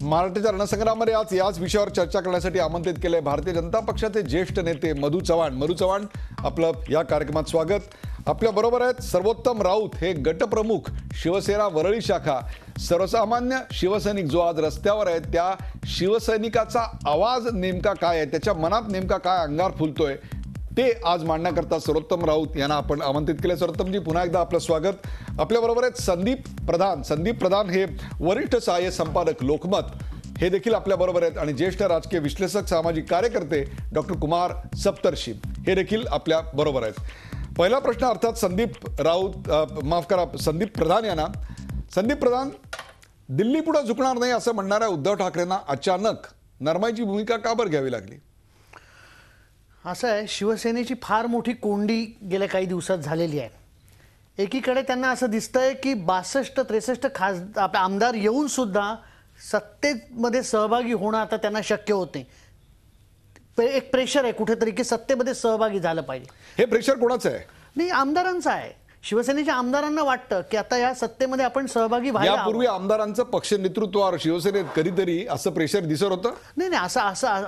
मराठीच्या रणसंग्रामामध्ये आज याच विषयावर चर्चा करण्यासाठी आमंत्रित केले भारतीय जनता पक्षाचे ज्येष्ठ नेते मधू चव्हाण. मधू चव्हाण, आपलं या कार्यक्रमात स्वागत. आपल्या बरोबर आहेत सर्वोत्तम राऊत, हे गटप्रमुख, शिवसेना वरळी शाखा. सर्वसामान्य शिवसैनिक जो आज रस्त्यावर आहे, त्या शिवसैनिकाचा आवाज नेमका काय आहे, त्याच्या मनात नेमका काय अंगार फुलतोय, ते आज मांडण्याकरता सर्वोत्तम राऊत यांना आपण आमंत्रित केले. सर्वोत्तमजी, पुन्हा एकदा आपलं स्वागत. आपल्याबरोबर आहेत संदीप प्रधान. संदीप प्रधान हे वरिष्ठ सहाय्य संपादक लोकमत, हे देखील आपल्याबरोबर आहेत. आणि ज्येष्ठ राजकीय विश्लेषक, सामाजिक कार्यकर्ते डॉक्टर कुमार सप्तर्षी, हे देखील आपल्या बरोबर आहेत. पहिला प्रश्न अर्थात संदीप राऊत, माफ करा, संदीप प्रधान यांना. संदीप प्रधान, दिल्ली पुढे झुकणार नाही असं म्हणणाऱ्या उद्धव ठाकरेंना अचानक नरमाईची भूमिका का बरं घ्यावी लागली? असं आहे, शिवसेनेची फार मोठी कोंडी गेल्या काही दिवसात झालेली आहे. एकीकडे त्यांना असं दिसतंय की 62-63 आमदार येऊन सुद्धा सत्तेमध्ये सहभागी होणं आता त्यांना शक्य होत नाही. एक प्रेशर आहे कुठेतरी की सत्तेमध्ये सहभागी झालं पाहिजे. हे प्रेशर कोणाचं आहे? नाही, आमदारांचं आहे. शिवसेनेच्या आमदारांना वाटतं की आता या सत्तेमध्ये आपण सहभागी व्हायला. यापूर्वी आमदारांचं पक्ष नेतृत्वावर शिवसेनेत कधीतरी असं प्रेशर दिसत होतं? नाही,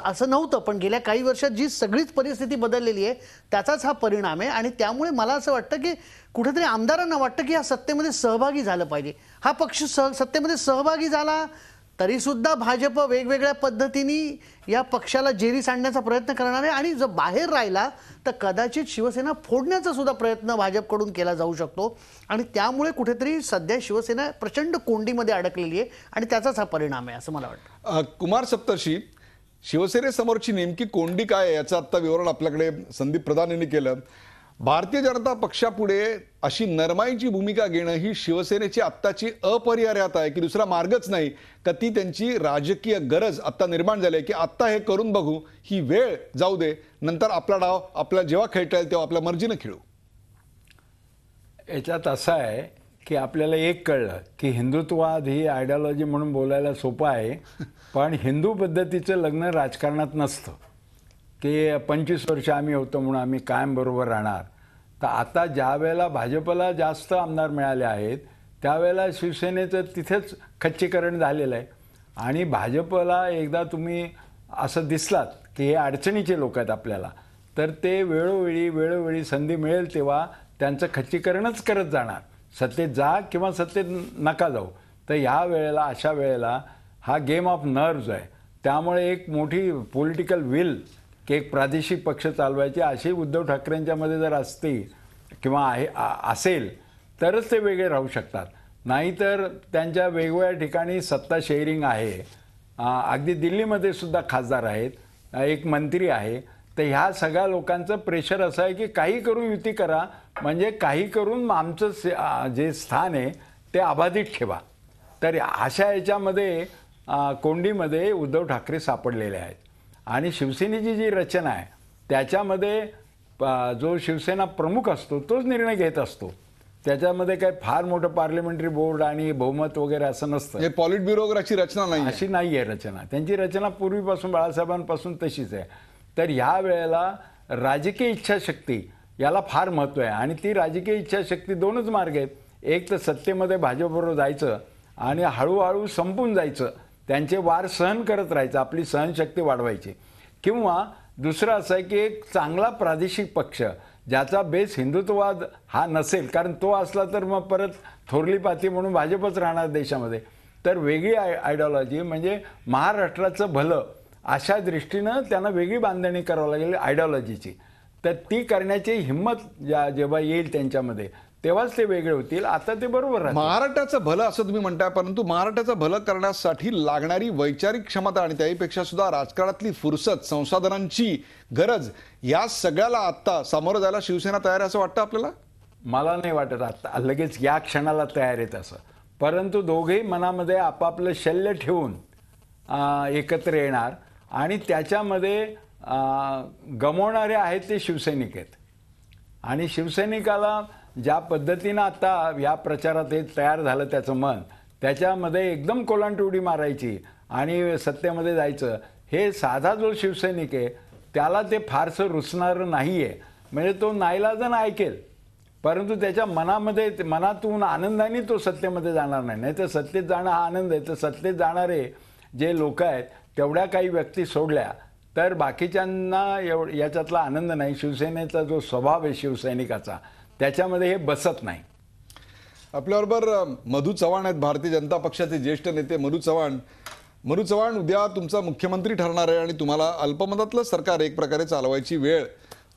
असं नव्हतं. पण गेल्या काही वर्षात जी सगळीच परिस्थिती बदललेली आहे त्याचाच हा परिणाम आहे. आणि त्यामुळे मला असं वाटतं की कुठेतरी आमदारांना वाटतं की या सत्तेमध्ये सहभागी झालं पाहिजे. हा पक्ष सत्तेमध्ये सहभागी झाला तरी सुद्धा भाजप वेगवेगळ्या पद्धतीने या पक्षाला जेरी सांडण्याचा प्रयत्न करणार आहे. आणि जर बाहेर राहिला तर कदाचित शिवसेना फोडण्याचा सुद्धा प्रयत्न भाजपकडून केला जाऊ शकतो. आणि त्यामुळे कुठेतरी सध्या शिवसेना प्रचंड कोंडीमध्ये अडकलेली आहे आणि त्याचाच हा परिणाम आहे असं मला वाटतं. कुमार सप्तर्षी, शिवसेनेसमोरची नेमकी कोंडी काय आहे याचं आत्ता विवरण आपल्याकडे संदीप प्रधान यांनी केलं. भारतीय जनता पक्षापुढे अशी नरमाईची भूमिका घेणं ही शिवसेनेची आत्ताची अपरिहार्यता आहे की दुसरा मार्गच नाही, का ती त्यांची राजकीय गरज आत्ता निर्माण झाली आहे की आत्ता हे करून बघू, ही वेळ जाऊ दे, नंतर आपला डाव आपल्याला जेव्हा खेळता येईल तेव्हा आपल्या मर्जीनं खेळू? याच्यात असं आहे की आपल्याला एक कळलं की हिंदुत्ववाद ही आयडिओलॉजी म्हणून बोलायला सोपं आहे, पण हिंदू पद्धतीचं लग्न राजकारणात नसतं की 25 वर्ष आम्ही होतो म्हणून आम्ही कायम बरोबर राहणार. तर आता ज्या वेळेला भाजपला जास्त आमदार मिळाले आहेत त्यावेळेला शिवसेनेचं तिथेच खच्चीकरण झालेलं आहे. आणि भाजपला एकदा तुम्ही असं दिसलात की हे अडचणीचे लोक आहेत आपल्याला, तर ते वेळोवेळी संधी मिळेल तेव्हा त्यांचं खच्चीकरणच करत जाणार. सत्तेत जा किंवा सत्तेत नका जाऊ. तर ह्या वेळेला, अशा वेळेला हा गेम ऑफ नर्व्ज आहे. त्यामुळे एक मोठी पॉलिटिकल विल की एक प्रादेशिक पक्ष चालवायचे अशी उद्धव ठाकरेंच्यामध्ये जर असते किंवा असेल तरच ते वेगळे राहू शकतात. नाहीतर त्यांच्या वेगवेगळ्या ठिकाणी सत्ता शेअरिंग आहे. अगदी दिल्लीमध्ये सुद्धा खासदार आहेत, एक मंत्री आहे. तर ह्या सगळ्या लोकांचं प्रेशर असं आहे की काही करून युती करा, म्हणजे काही करून आमचं जे स्थान आहे ते अबाधित ठेवा. तर अशा याच्यामध्ये कोंडीमध्ये उद्धव ठाकरे सापडलेले आहेत. आणि शिवसेनेची जी रचना आहे त्याच्यामध्ये जो शिवसेना प्रमुख असतो तोच निर्णय घेत असतो. त्याच्यामध्ये काही फार मोठं पार्लमेंटरी बोर्ड आणि बहुमत वगैरे असं नसतं. पॉलिट ब्युरो वगैरेची रचना नाही, अशी नाही आहे रचना. त्यांची रचना पूर्वीपासून बाळासाहेबांपासून तशीच आहे. तर ह्या वेळेला राजकीय इच्छाशक्ती याला फार महत्त्व आहे. आणि ती राजकीय इच्छाशक्ती दोनच मार्ग आहेत. एक तर सत्तेमध्ये भाजपबरोबर जायचं आणि हळूहळू संपून जायचं, त्यांचे वार सहन करत राहायचं, आपली सहनशक्ती वाढवायची. किंवा दुसरं असं आहे की एक चांगला प्रादेशिक पक्ष ज्याचा बेस हिंदुत्ववाद हा नसेल, कारण तो असला तर मग परत थोरली पाती म्हणून भाजपच राहणार देशामध्ये. तर वेगळी आयडिओलॉजी म्हणजे महाराष्ट्राचं भलं अशा दृष्टीनं त्यांना वेगळी बांधणी करावं लागेल आयडिओलॉजीची. तर ती करण्याची हिंमत जेव्हा येईल त्यांच्यामध्ये तेव्हाच ते वेगळे होतील. आता ते बरोबर आहे. महाराष्ट्राचं भलं असं तुम्ही म्हणताय, परंतु महाराष्ट्राचं भलं करण्यासाठी लागणारी वैचारिक क्षमता आणि त्याहीपेक्षा सुद्धा राजकारणातली फुरसत, संसाधनांची गरज, या सगळ्याला आता सामोरं जायला शिवसेना तयार आहे असं वाटतं आपल्याला? मला नाही वाटत आता लगेच या क्षणाला तयार आहेत असं. परंतु दोघेही मनामध्ये आपापलं शल्य ठेवून एकत्र येणार. आणि त्याच्यामध्ये गमवणारे आहेत ते शिवसैनिक आहेत. आणि शिवसैनिकाला ज्या पद्धतीनं आता या प्रचारात हे तयार झालं त्याचं मन, त्याच्यामध्ये एकदम कोलांटी उडी मारायची आणि सत्तेमध्ये जायचं, हे साधा जो शिवसैनिक आहे त्याला ते फारसं रुचणारं नाही आहे. म्हणजे तो नाईलाजानं ऐकेल, परंतु त्याच्या मनातून आनंदाने तो सत्तेमध्ये जाणार नाही. नाही तर सत्तेत जाणं हा आनंद आहे. तर सत्तेत जाणारे जे लोक आहेत तेवढ्या काही व्यक्ती सोडल्या तर बाकीच्यांना याच्यातला आनंद नाही. शिवसेनेचा जो स्वभाव आहे शिवसैनिकाचा त्याच्यामध्ये हे बसत नाही. आपल्याबरोबर मधू चव्हाण आहेत, भारतीय जनता पक्षाचे ज्येष्ठ नेते मधू चव्हाण. मधू चव्हाण, उद्या तुमचा मुख्यमंत्री ठरणार आहे आणि तुम्हाला अल्पमतातलं सरकार एक प्रकारे चालवायची वेळ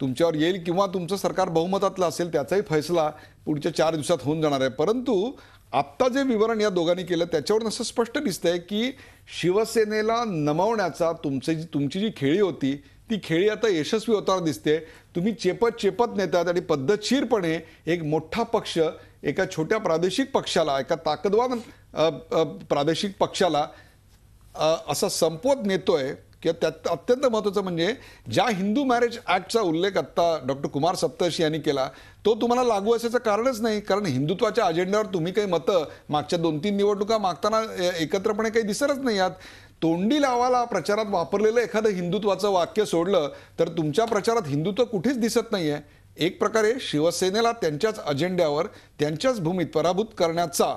तुमच्यावर येईल किंवा तुमचं सरकार बहुमतातलं असेल त्याचाही फैसला पुढच्या 4 दिवसात होऊन जाणार आहे. परंतु आत्ता जे विवरण या दोघांनी केलं त्याच्यावरून असं स्पष्ट दिसतंय की शिवसेनेला नमवण्याचा तुमची जी खेळी होती ती खेळी आता यशस्वी होताना दिसते. तुम्ही चेपत नेतात आणि पद्धतशीरपणे एक मोठा पक्ष एका छोट्या प्रादेशिक पक्षाला, एका ताकदवान प्रादेशिक पक्षाला असा संपवत नेतोय. किंवा त्यात अत्यंत महत्त्वाचं म्हणजे ज्या हिंदू मॅरेज ॲक्टचा उल्लेख आत्ता डॉक्टर कुमार सप्तर्षी यांनी केला तो तुम्हाला लागू असायचं कारणच नाही, कारण हिंदुत्वाच्या अजेंड्यावर तुम्ही काही मतं मागच्या 2-3 निवडणुका मागताना एकत्रपणे काही दिसतच नाही आहात. तोंडी लावाला प्रचारात वापरलेलं एखादं हिंदुत्वाचं वाक्य सोडलं तर तुमच्या प्रचारात हिंदुत्व कुठेच दिसत नाहीये. एक प्रकारे शिवसेनेला त्यांच्याच अजेंड्यावर त्यांच्याच भूमीत पराभूत करण्याचा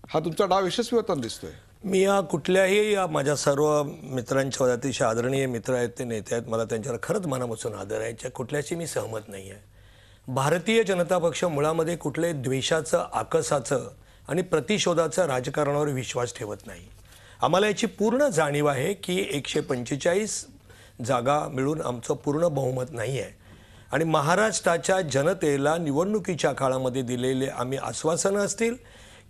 हा तुमचा डाव यशस्वी होताना दिसतोय. मी या कुठल्याही या माझ्या सर्व मित्रांच्या अतिशय आदरणीय मित्र आहेत, ते नेते आहेत, मला त्यांच्यावर खरंच मनापासून आदर आहे. याच्या कुठल्याशी मी सहमत नाही आहे. भारतीय जनता पक्ष मुळामध्ये कुठले द्वेषाचं, आकसाचं आणि प्रतिशोधाचं राजकारणावर विश्वास ठेवत नाही. आम्हाला याची पूर्ण जाणीव आहे की 145 जागा मिळून आमचं पूर्ण बहुमत नाही आहे आणि महाराष्ट्राच्या जनतेला निवडणुकीच्या काळामध्ये दिलेले आम्ही आश्वासनं असतील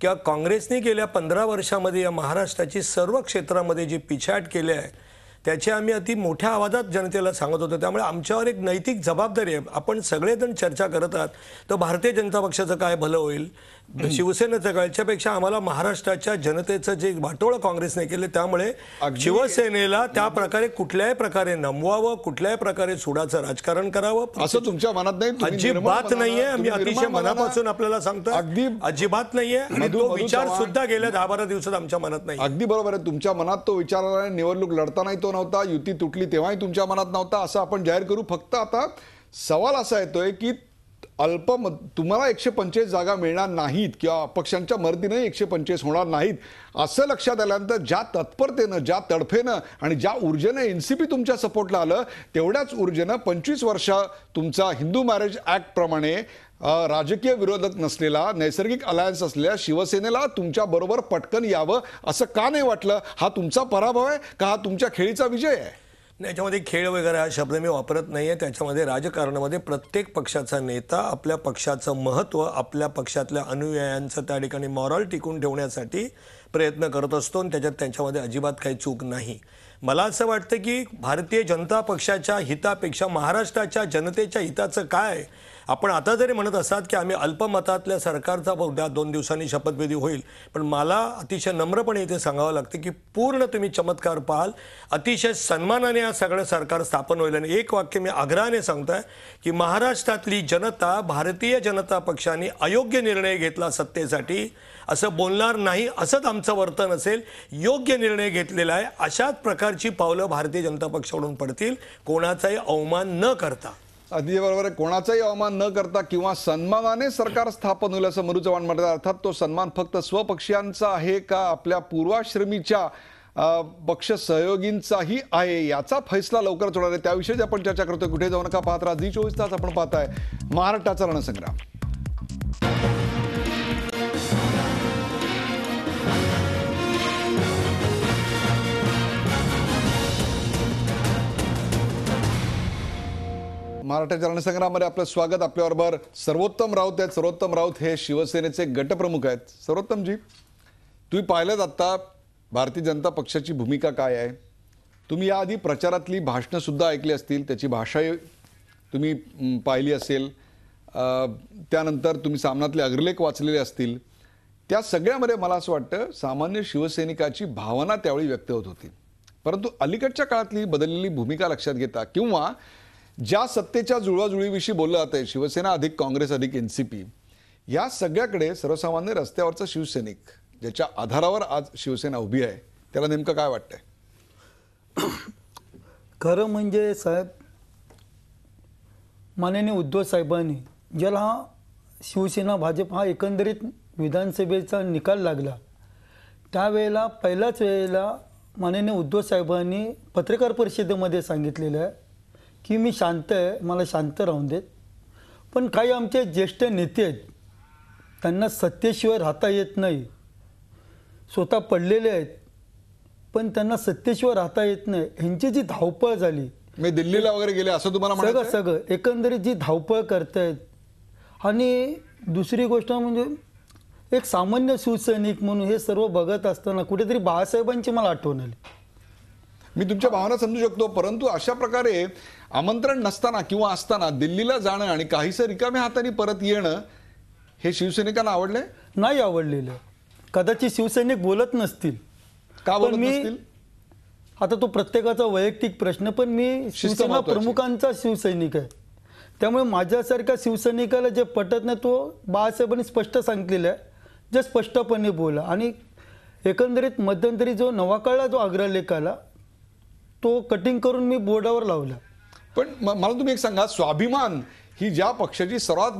किंवा काँग्रेसने गेल्या 15 वर्षामध्ये या महाराष्ट्राची सर्व क्षेत्रामध्ये जी पिछाट केली आहे त्याची आम्ही अति मोठ्या आवाजात जनतेला सांगत होतो. त्यामुळे आमच्यावर एक नैतिक जबाबदारी आहे. आपण सगळेजण चर्चा करत आहात तर भारतीय जनता पक्षाचं काय भलं होईल, शिवसेनेचं काय, याच्यापेक्षा आम्हाला महाराष्ट्राच्या जनतेचं जे वाटोळं काँग्रेसने केले त्यामुळे शिवसेनेला त्या प्रकारे कुठल्याही प्रकारे नमवावं, कुठल्याही प्रकारे सुडाचं राजकारण करावं असं तुमच्या मनात नाही? अजिबात नाहीये. आम्ही अतिशय मनापासून आपल्याला सांगतो अजिबात नाहीये आणि तो विचार सुद्धा गेल्या 10-12 दिवसात आमच्या मनात नाही. अगदी बरोबर आहे. तुमच्या मनात तो विचार आला, निवडणूक लढतानाही तो नव्हता, युती तुटली तेव्हाही तुमच्या मनात नव्हता, असं आपण जाहीर करू. फक्त आता सवाल असा येतोय की तुम्हाला 145 जागा मिळणार नाहीत किंवा अपक्षांच्या मदतीने 145 होणार नाहीत असं लक्षात आल्यानंतर ज्या तत्परतेनं, ज्या तडफेनं आणि ज्या ऊर्जेनं एनसीपी तुमच्या सपोर्टला आलं तेवढ्याच ऊर्जेनं 25 वर्ष तुमचा हिंदू मॅरेज ॲक्ट प्रमाणे राजकीय विरोधक नसलेला, नैसर्गिक अलायन्स असलेल्या शिवसेनेला तुमच्या बरोबर पटकन यावं असं का नाही वाटलं? हा तुमचा पराभव आहे का हा तुमच्या खेळीचा विजय आहे? याच्यामध्ये खेळ वगैरे हा शब्द मी वापरत नाही आहे. त्याच्यामध्ये राजकारणामध्ये प्रत्येक पक्षाचा नेता आपल्या पक्षाचं महत्त्व, आपल्या पक्षातल्या अनुयायांचं त्या ठिकाणी मॉरल टिकून ठेवण्यासाठी प्रयत्न करत असतो आणि त्यांच्यामध्ये अजिबात काही चूक नाही. मला असं वाटतं की भारतीय जनता पक्षाच्या हितापेक्षा महाराष्ट्राच्या जनतेच्या हिताचं काय, आपण आता जरी म्हणत असाल की आम्ही अल्पमतातल्या सरकारचा उद्या 2 दिवसांनी शपथविधी होईल, पण मला अतिशय नम्रपणे इथे सांगावं लागतं की पूर्ण तुम्ही चमत्कार पाहाल, अतिशय सन्मानाने हा सगळं सरकार स्थापन होईल. आणि एक वाक्य मी आग्रहाने सांगतोय की महाराष्ट्रातली जनता भारतीय जनता पक्षाने अयोग्य निर्णय घेतला सत्तेसाठी असं बोलणार नाही, असंच आमचं वर्तन असेल. योग्य निर्णय घेतलेला आहे, अशाच प्रकारची पावलं भारतीय जनता पक्षाकडून पडतील, कोणाचाही अवमान न करता. अगदी बरोबर आहे. कोणाचाही अवमान न करता किंवा सन्मानाने सरकार स्थापन होईल असं मधू चव्हाण म्हणतात. अर्थात तो सन्मान फक्त स्वपक्षीयांचा आहे का आपल्या पूर्वाश्रमीच्या पक्ष सहयोगींचाही आहे याचा फैसला लवकरच होणार आहे. त्याविषयी आपण चर्चा करतोय. कुठे जाऊ नका, पाहत राहा झी 24 तास. आपण पाहताय महाराष्ट्राचा रणसंग्राम. महाराष्ट्राच्या रणसंग्रामध्ये आपलं स्वागत. आपल्याबरोबर सर्वोत्तम राऊत आहेत. सर्वोत्तम राऊत हे शिवसेनेचे गटप्रमुख आहेत. सर्वोत्तमजी, तुम्ही पाहिलं आता भारतीय जनता पक्षाची भूमिका काय आहे. तुम्ही याआधी प्रचारातली भाषणं सुद्धा ऐकली असतील, त्याची भाषाही तुम्ही पाहिली असेल, त्यानंतर तुम्ही सामनातले अग्रलेख वाचलेले असतील. त्या सगळ्यामध्ये मला असं वाटतं सामान्य शिवसैनिकाची भावना त्यावेळी व्यक्त होत होती. परंतु अलीकडच्या काळातली बदललेली भूमिका लक्षात घेता किंवा ज्या सत्तेच्या जुळवाजुळीविषयी बोललं जात आहे, शिवसेना अधिक काँग्रेस अधिक एनसीपी, या सगळ्याकडे सर्वसामान्य रस्त्यावरचा शिवसैनिक ज्याच्या आधारावर आज शिवसेना उभी आहे त्याला नेमकं काय वाटतंय? खरं म्हणजे साहेब, माननीय उद्धव साहेबांनी ज्याला हा शिवसेना भाजप हा एकंदरीत विधानसभेचा निकाल लागला त्यावेळेला पहिल्याच वेळेला माननीय उद्धव साहेबांनी पत्रकार परिषदेमध्ये सांगितलेलं आहे की मी शांत आहे, मला शांत राहून देत. पण काही आमचे ज्येष्ठ नेते आहेत, त्यांना सत्तेशिवाय राहता येत नाही. स्वतः पडलेले आहेत, पण त्यांना सत्तेशिवाय राहता येत नाही. ह्यांची जी धावपळ झाली, मी दिल्लीला वगैरे गेले असं तुम्हाला सगळं म्हणायचं आहे? सगळं एकंदरीत जी धावपळ करतायत. आणि दुसरी गोष्ट म्हणजे एक सामान्य शिवसैनिक म्हणून हे सर्व बघत असताना कुठेतरी बाळासाहेबांची मला आठवण आली. मी तुमच्या भावना समजू शकतो, परंतु अशा प्रकारे आमंत्रण नसताना किंवा असताना दिल्लीला जाणं आणि काहीसं रिकाम्या हाताने परत येणं हे शिवसैनिकांना आवडले? नाही आवडलेलं. कदाचित शिवसैनिक बोलत नसतील. का बोलत पण मी नसतील? आता तो प्रत्येकाचा वैयक्तिक प्रश्न, पण मी शिवसेना महत्त्वाची. प्रमुखांचा शिवसैनिक आहे. त्यामुळे माझ्यासारख्या शिवसैनिकाला जे पटत नाही तो बाळासाहेबांनी स्पष्ट सांगितलेलं आहे, जे स्पष्टपणे बोला. आणि एकंदरीत मध्यंतरी जो नवाकाळला जो अग्रलेख आला तो कटिंग करून मी बोर्डावर लावला. पण मला तुम्ही एक सांगा, स्वाभिमान ही ज्या पक्षाची सर्वात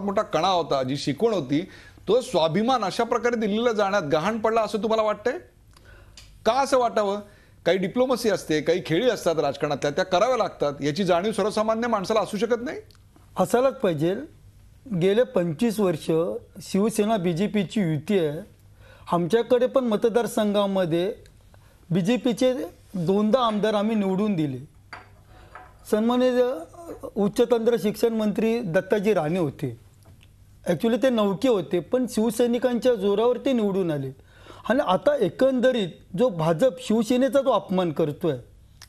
मोठा कणा होता, जी शिकवण होती, तो स्वाभिमान अशा प्रकारे दिल्लीला जाण्यात गहाण पडला असं तुम्हाला वाटतंय? का असं वाटावं? काही डिप्लोमसी असते, काही खेळी असतात राजकारणातल्या, त्या कराव्या लागतात. याची जाणीव सर्वसामान्य माणसाला असू शकत नाही? असायलाच पाहिजे. गेले 25 वर्ष शिवसेना BJPची युती आहे. आमच्याकडे पण मतदारसंघामध्ये BJPचे 2दा आमदार आम्ही निवडून दिले. सन्माननीय उच्चतंत्र शिक्षण मंत्री दत्ताजी राणे होते. ॲक्च्युली ते नौके होते, पण शिवसैनिकांच्या जोरावर ते निवडून आले. आणि आता एकंदरीत जो भाजप शिवसेनेचा जो अपमान करतोय.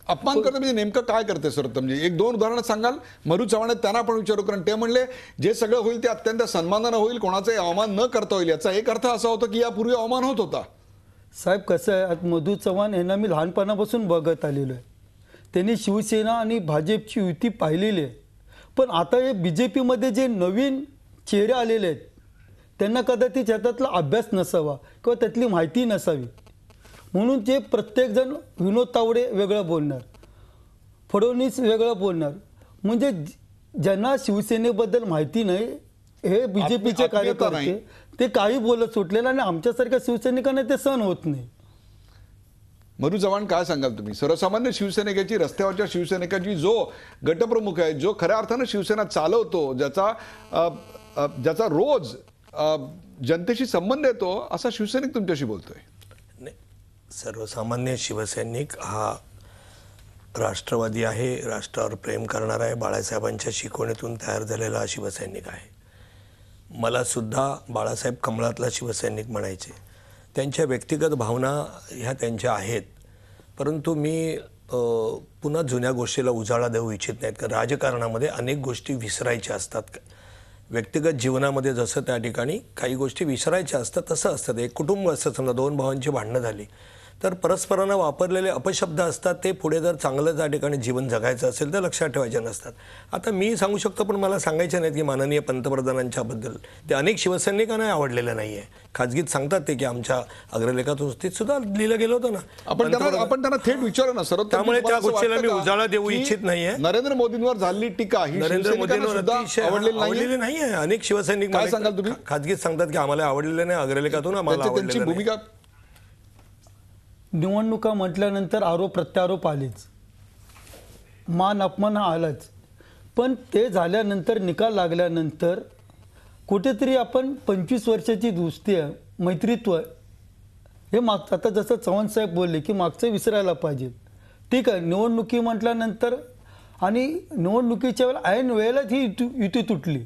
अपमान करते म्हणजे नेमकं काय करते सर? म्हणजे एक दोन उदाहरणं सांगाल? मधु चव्हाण आहेत, त्यांना आपण विचारू, कारण ते म्हणले जे सगळं होईल ते अत्यंत सन्मानानं होईल, कोणाचाही अवमान न करता होईल. याचा एक अर्थ असा होता की यापूर्वी अवमान होत होता. साहेब कसं आहे, आज मधु चव्हाण यांना मी लहानपणापासून बघत आलेलो आहे. त्यांनी शिवसेना आणि भाजपची युती पाहिलेली आहे. पण आता हे BJPमध्ये जे नवीन चेहरे आलेले आहेत त्यांना कदाचित त्यातला अभ्यास नसावा किंवा त्यातली माहिती नसावी. म्हणून जे प्रत्येकजण विनोद तावडे वेगळं बोलणार, फडणवीस वेगळं बोलणार. म्हणजे ज्यांना शिवसेनेबद्दल माहिती नाही हे BJPचे आत्मीयता कार्यकर्ते नाही. ते काही बोलत सुटलेलं आणि आमच्यासारख्या शिवसैनिकांना ते सहन होत नाही. मधु चव्हाण, काय सांगाल तुम्ही? सर्वसामान्य शिवसैनिकाची, रस्त्यावरच्या शिवसैनिकाची, जो गटप्रमुख आहे, जो खऱ्या अर्थानं शिवसेना चालवतो, ज्याचा रोज जनतेशी संबंध येतो, असा शिवसैनिक तुमच्याशी बोलतोय. नाही, सर्वसामान्य शिवसैनिक हा राष्ट्रवादी आहे, राष्ट्रावर प्रेम करणारा आहे, बाळासाहेबांच्या शिकवणीतून तयार झालेला हा शिवसैनिक आहे. मला सुद्धा बाळासाहेब कमळातला शिवसैनिक म्हणायचे. त्यांच्या व्यक्तिगत भावना ह्या त्यांच्या आहेत, परंतु मी पुन्हा जुन्या गोष्टीला उजाळा देऊ इच्छित नाहीत. कारण राजकारणामध्ये अनेक गोष्टी विसरायच्या असतात. व्यक्तिगत जीवनामध्ये जसं त्या ठिकाणी काही गोष्टी विसरायच्या असतात तसं असतं. एक कुटुंब असतं, समजा दोन भावांची भांडणं झाली तर परस्परांना वापरलेले अपशब्द असतात, ते पुढे जर चांगलं त्या ठिकाणी जीवन जगायचं असेल तर लक्षात ठेवायचे नसतात. आता मी सांगू शकतो, पण मला सांगायचे नाहीत की माननीय पंतप्रधानांच्याबद्दल ते अनेक शिवसैनिकांना आवडलेलं नाही आहे. खाजगीत सांगतात ते की आमच्या अग्रलेखातून ते सुद्धा लिहिलं गेलं होतं ना. आपण त्यांना थेट विचारू ना सर. त्यामुळे त्या गोष्टीला मी उजाळा देऊ इच्छित नाहीये. नरेंद्र मोदींवर झालेली टीका ही नरेंद्र मोदींवर अतिशय आवडलेली आवडलेली नाही आहे. अनेक शिवसैनिक काय सांगाल तुम्ही? खाजगीत सांगतात की आम्हाला आवडलेलं नाही, अग्रलेखातून आम्हाला त्यांची आवडलेलं नाही. भूमिका निवडणुका म्हटल्यानंतर आरोप प्रत्यारोप आलेच, मान अपमान हा आलाच. पण ते झाल्यानंतर निकाल लागल्यानंतर कुठेतरी आपण 25 वर्षाची दोस्ती आहे, मैत्रीत्व आहे, हे आता जसं चव्हाण साहेब बोलले की मागचं विसरायला पाहिजे. ठीक आहे, निवडणुकी म्हटल्यानंतर आणि निवडणुकीच्या वेळेला ऐन वेळेलाच ही युती तुटली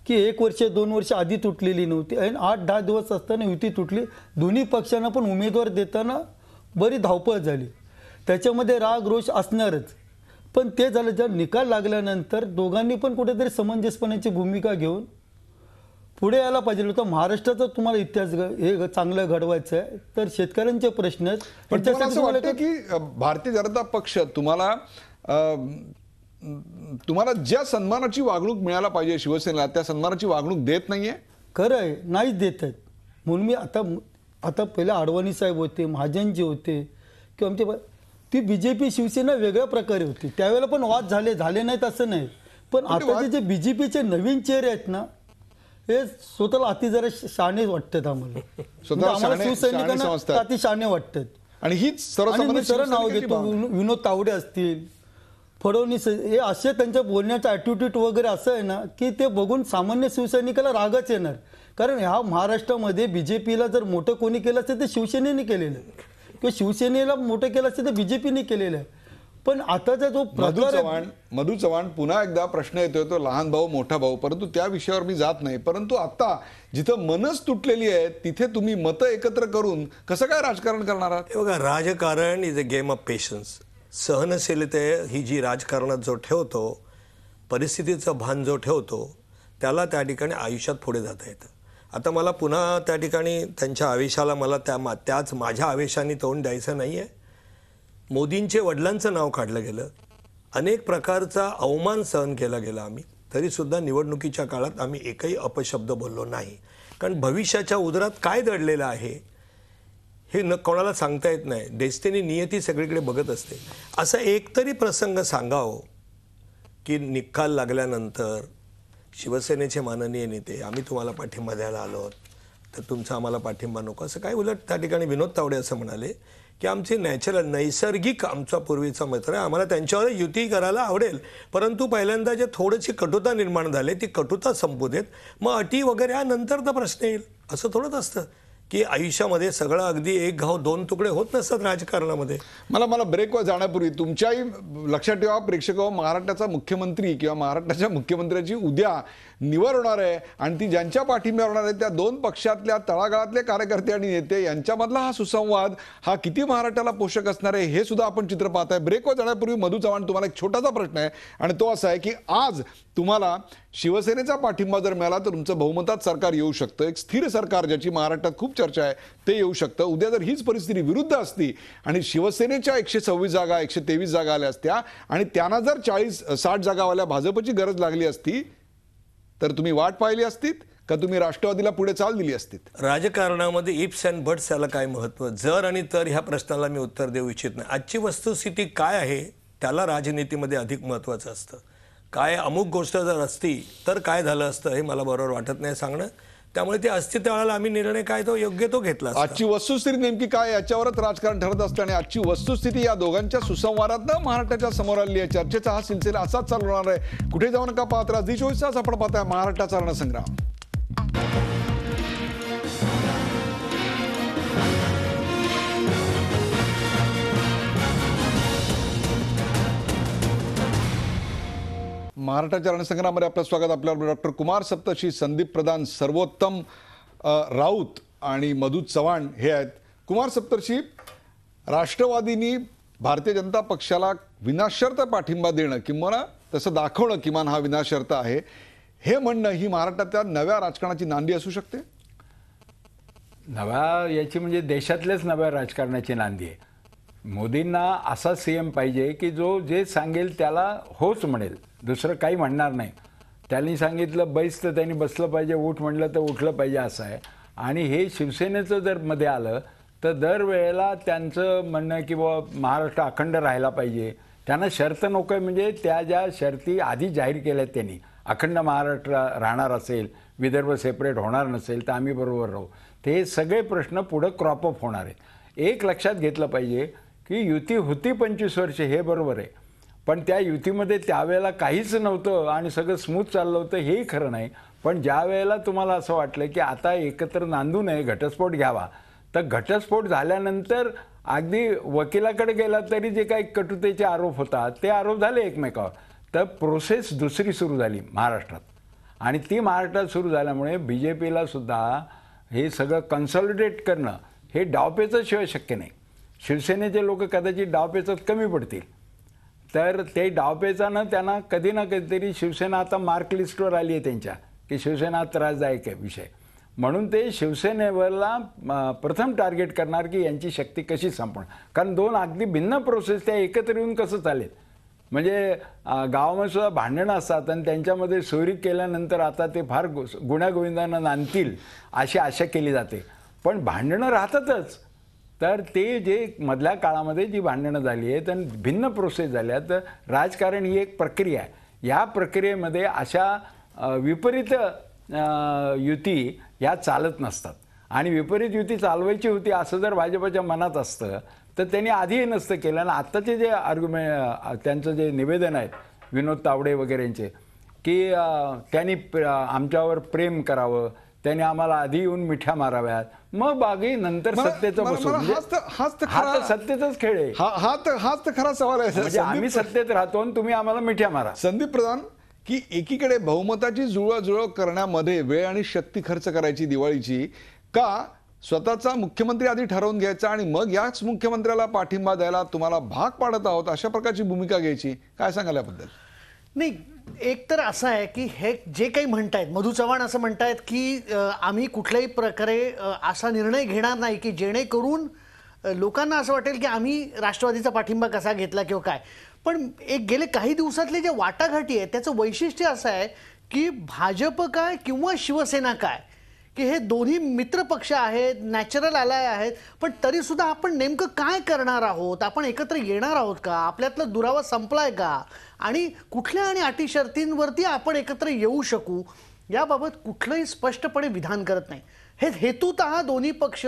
की 1 वर्ष 2 वर्ष आधी तुटलेली नव्हती. ऐन 8-10 दिवस असताना युती तुटली. दोन्ही पक्षांना पण उमेदवार देताना बरी धावपळ झाली. त्याच्यामध्ये राग रोष असणारच. पण ते झालं, जेव्हा निकाल लागल्यानंतर दोघांनी पण कुठेतरी समंजसपणाची भूमिका घेऊन पुढे यायला पाहिजे होतं. महाराष्ट्राचा तुम्हाला इतिहास हे चांगलं घडवायचं आहे तर शेतकऱ्यांचे प्रश्न आहेत. पण तुम्हाला असं वाटतं की भारतीय जनता पक्ष तुम्हाला ज्या सन्मानाची वागणूक मिळायला पाहिजे शिवसेनेला, त्या सन्मानाची वागणूक देत नाहीये? खरं आहे, नाहीच देत आहेत. म्हणून मी आता पहिले अडवाणी साहेब होते, महाजनजी होते किंवा आमचे ती BJP शिवसेना वेगळ्या प्रकारे होती. त्यावेळेला पण वाद झाले नाहीत असं नाही. पण आता जे BJPचे नवीन चेहरे आहेत ना, हे स्वतःला अति जरा शाणे वाटतात आम्हाला. स्वतःला आम्हाला शाणे शिवसैनिकांना समजतात. अति शाणे वाटतात. आणि हीच आणि सर्वसामान्य मी सरळ नाव शिवसैनिकांची घेतो, भावना. विनोद तावडे असतील, फडणवीस, हे असे त्यांच्या बोलण्याचा ॲटिट्यूड वगैरे असं आहे ना की ते बघून सामान्य शिवसैनिकाला रागच येणार. कारण ह्या महाराष्ट्रामध्ये बीजेपीला जर मोठं कोणी केलं असेल तर शिवसेनेने केलेलं आहे, किंवा शिवसेनेला मोठं केलं असेल तर बीजेपीने केलेलं आहे. पण आताचा जो प्रकार आहे, मधु चव्हाण पुन्हा एकदा प्रश्न येतोय तो लहान भाऊ मोठा भाऊ, परंतु त्या विषयावर मी जात नाही. परंतु आता जिथं मनच तुटलेली आहे तिथे तुम्ही मतं एकत्र करून कसं काय राजकारण करणार आहात? हे बघा, राजकारण is a game of patience. सहनशीलते ही जी राजकारणात जो ठेवतो, परिस्थितीचं भान जो ठेवतो, त्याला त्या ठिकाणी आयुष्यात पुढे जाता येतं. आता मला पुन्हा त्या ठिकाणी त्यांच्या आवेशाला मला त्याच माझ्या आवेशाने तोंड द्यायचं नाही आहे. मोदींचे वडिलांचं नाव काढलं गेलं, अनेक प्रकारचा अवमान सहन केला गेला आम्ही, तरीसुद्धा निवडणुकीच्या काळात आम्ही एकही अपशब्द बोललो नाही. कारण भविष्याच्या उदरात काय दडलेलं आहे हे कोणाला सांगता येत नाही. डेस्टिनी, नियती सगळीकडे बघत असते. असा एकतरी प्रसंग सांगावं की निकाल लागल्यानंतर शिवसेनेचे माननीय नेते, आम्ही तुम्हाला पाठिंबा द्यायला आलो आहोत, तर तुमचा आम्हाला पाठिंबा नको, असं काय. उलट त्या ठिकाणी विनोद तावडे असं म्हणाले की आमचे नैसर्गिक आमचा पूर्वीचा मित्र आहे, आम्हाला त्यांच्यावर युती करायला आवडेल, परंतु पहिल्यांदा जे थोडीशी कटुता निर्माण झाली ती कटुता संपू देत, मग अटी वगैरे हा नंतरचा प्रश्न येईल. असं थोडंच असतं की आयुष्यामध्ये सगळं अगदी एक घाव दोन तुकडे होत नसतात राजकारणामध्ये. मला ब्रेकवर जाण्यापूर्वी तुमच्याही लक्षात ठेवा प्रेक्षक, महाराष्ट्राचा मुख्यमंत्री किंवा महाराष्ट्राच्या मुख्यमंत्र्याची उद्या निवड होणार आहे आणि ती ज्यांच्या पाठिंब्यावर होणार आहे त्या दोन पक्षातल्या तळागाळातले कार्यकर्ते आणि नेते यांच्यामधला हा सुसंवाद हा किती महाराष्ट्राला पोषक असणार आहे हे सुद्धा आपण चित्र पाहत आहे. ब्रेकवर जाण्यापूर्वी मधु चव्हाण, तुम्हाला एक छोटासा प्रश्न आहे आणि तो असा आहे की आज तुम्हाला शिवसेनेचा पाठिंबा जर मिळाला तर तुमचं बहुमतात सरकार येऊ शकतं, एक स्थिर सरकार ज्याची महाराष्ट्रात खूप चर्चा आहे ते येऊ शकतं. उद्या जर हीच परिस्थिती विरुद्ध असती आणि शिवसेनेच्या 126 जागा 123 जागा आल्या असत्या आणि त्यांना जर 40-60 जागावाल्या भाजपची गरज लागली असती तर तुम्ही वाट पाहिली असतीत का तुम्ही राष्ट्रवादीला पुढे चाल दिली असतीत? राजकारणामध्ये इफ्स अँड बट्स याला काय महत्त्व, जर आणि तर ह्या प्रश्नाला मी उत्तर देऊ इच्छित नाही. आजची वस्तुस्थिती काय आहे त्याला राजनीतीमध्ये अधिक महत्त्वाचं असतं. काय अमुक गोष्ट जर असती तर काय झालं असतं हे मला बरोबर वाटत नाही सांगणं. त्यामुळे ते अस्तित्वाला आम्ही निर्णय काय तो योग्य तो घेतला असता. आजची वस्तुस्थिती नेमकी काय याच्यावरच राजकारण ठरत असतं आणि आजची वस्तुस्थिती या दोघांच्या सुसंवादातनं महाराष्ट्राच्या समोर आली आहे. चर्चेचा हा सिलसिला असाच चालू राहणार आहे. कुठे जाऊ नका, पाहत राहा झी24 तास. आपण पाहताय महाराष्ट्राचा रणसंग्राम. महाराष्ट्राच्या रणसंग्रामध्ये आपलं स्वागत. आपल्याबरोबर डॉक्टर कुमार सप्तर्षी, संदीप प्रधान, सर्वोत्तम राऊत आणि मधु चव्हाण हे आहेत. कुमार सप्तर्षी, राष्ट्रवादीनी भारतीय जनता पक्षाला विनाशर्त पाठिंबा देणं किंवा तसं दाखवणं किमान हा विनाशर्त आहे हे म्हणणं ही महाराष्ट्रातल्या नव्या राजकारणाची नांदी असू शकते? नव्या याची म्हणजे देशातल्याच नव्या राजकारणाची नांदी आहे. मोदींना असा सीएम पाहिजे की जो जे सांगेल त्याला होच म्हणेल, दुसरं काही म्हणणार नाही. त्यांनी सांगितलं बैस तर त्यांनी बसलं पाहिजे, उठ म्हणलं तर उठलं पाहिजे असं आहे. आणि हे शिवसेनेचं जर मध्ये आलं तर दरवेळेला त्यांचं म्हणणं की बाबा महाराष्ट्र अखंड राहायला पाहिजे, त्यांना शर्त नको आहे. म्हणजे त्या ज्या शर्ती आधी जाहीर केल्या आहेत त्यांनी, अखंड महाराष्ट्र राहणार असेल, विदर्भ सेपरेट होणार नसेल तर आम्ही बरोबर राहू, ते सगळे प्रश्न पुढं क्रॉपअप होणार आहेत. एक लक्षात घेतलं पाहिजे की युती होती 25 वर्ष, हे बरोबर आहे, पण त्या युतीमध्ये त्यावेळेला काहीच नव्हतं आणि सगळं स्मूथ चाललं होतं हेही खरं नाही. पण ज्या वेळेला तुम्हाला असं वाटलं की आता एकत्र नांदू नये, घटस्फोट घ्यावा, तर घटस्फोट झाल्यानंतर अगदी वकिलाकडे गेला तरी जे काही कटुतेचे आरोप होतात ते आरोप झाले एकमेकावर, तर प्रोसेस दुसरी सुरू झाली महाराष्ट्रात. आणि ती महाराष्ट्रात सुरू झाल्यामुळे BJPला सुद्धा हे सगळं कन्सॉलिडेट करणं हे डावपेचाशिवाय शक्य नाही. शिवसेनेचे लोक कदाचित डावपेचात कमी पडतील, तर ते डावपेचानं त्यांना कधी ना कधीतरी शिवसेना आता मार्क लिस्टवर आली आहे त्यांच्या की शिवसेना त्रासदायक आहे विषय, म्हणून ते शिवसेनेवरला प्रथम टार्गेट करणार की यांची शक्ती कशी संपणार. कारण दोन अगदी भिन्न प्रोसेस त्या एकत्र येऊन कसं चालेल. म्हणजे गावामध्ये सुद्धा भांडणं असतात आणि त्यांच्यामध्ये सोयरी केल्यानंतर आता ते फार गुण्यागोविंदानं नांदतील अशी आशा केली जाते, पण भांडणं राहतातच. तर ते जे मधल्या काळामध्ये जी भांडणं झाली आहेत आणि भिन्न प्रोसेस झाल्या, तर राजकारण ही एक प्रक्रिया आहे. या प्रक्रियेमध्ये अशा विपरीत युती ह्या चालत नसतात आणि विपरीत युती चालवायची होती असं जर भाजपच्या मनात असतं तर त्यांनी आधीही नसतं केलं. आणि आत्ताचे जे आर्ग्युमेंट त्यांचं जे निवेदन आहे विनोद तावडे वगैरेंचे, की त्यांनी आमच्यावर प्रेम करावं, त्यांनी आम्हाला आधी येऊन मिठ्या माराव्यात, मग बाकी नंतर सत्तेचं बसून. हाच तर हा तर सत्तेचाच खेळ आहे. हाच तर खरा सवाल आहे. म्हणजे आम्ही सत्तेत राहतो आणि तुम्ही आम्हाला मिठ्या मारा. संदीप प्रधान, की एकीकडे बहुमताची जुळवाजुळव करण्यामध्ये वेळ आणि शक्ती खर्च करायची दिवाळीची, का स्वतःचा मुख्यमंत्री आधी ठरवून घ्यायचा आणि मग याच मुख्यमंत्र्याला पाठिंबा द्यायला तुम्हाला भाग पाडत आहोत, अशा प्रकारची भूमिका घ्यायची? काय सांगाल याबद्दल? नाही, एक तर असं आहे की हे जे काही म्हणतायत, मधू चव्हाण असं म्हणतायत की आम्ही कुठल्याही प्रकारे असा निर्णय घेणार नाही की जेणेकरून लोकांना असं वाटेल की आम्ही राष्ट्रवादीचा पाठिंबा कसा घेतला किंवा काय. पण एक गेले काही दिवसातले जे वाटाघाटी आहे त्याचं वैशिष्ट्य असं आहे की भाजप काय किंवा शिवसेना काय, की हे दोन्ही मित्र पक्ष आहेत, नॅचरल अलाय आहेत, पण तरी सुद्धा आपण नेमकं काय करणार आहोत, आपण एकत्र येणार आहोत का, आपल्यातला दुरावा संपलाय का, आणि कुठल्या आणि अटी शर्तींवरती आपण एकत्र येऊ शकू, याबाबत कुठलंही स्पष्टपणे विधान करत नाही. हे हेतूतः दोन्ही पक्ष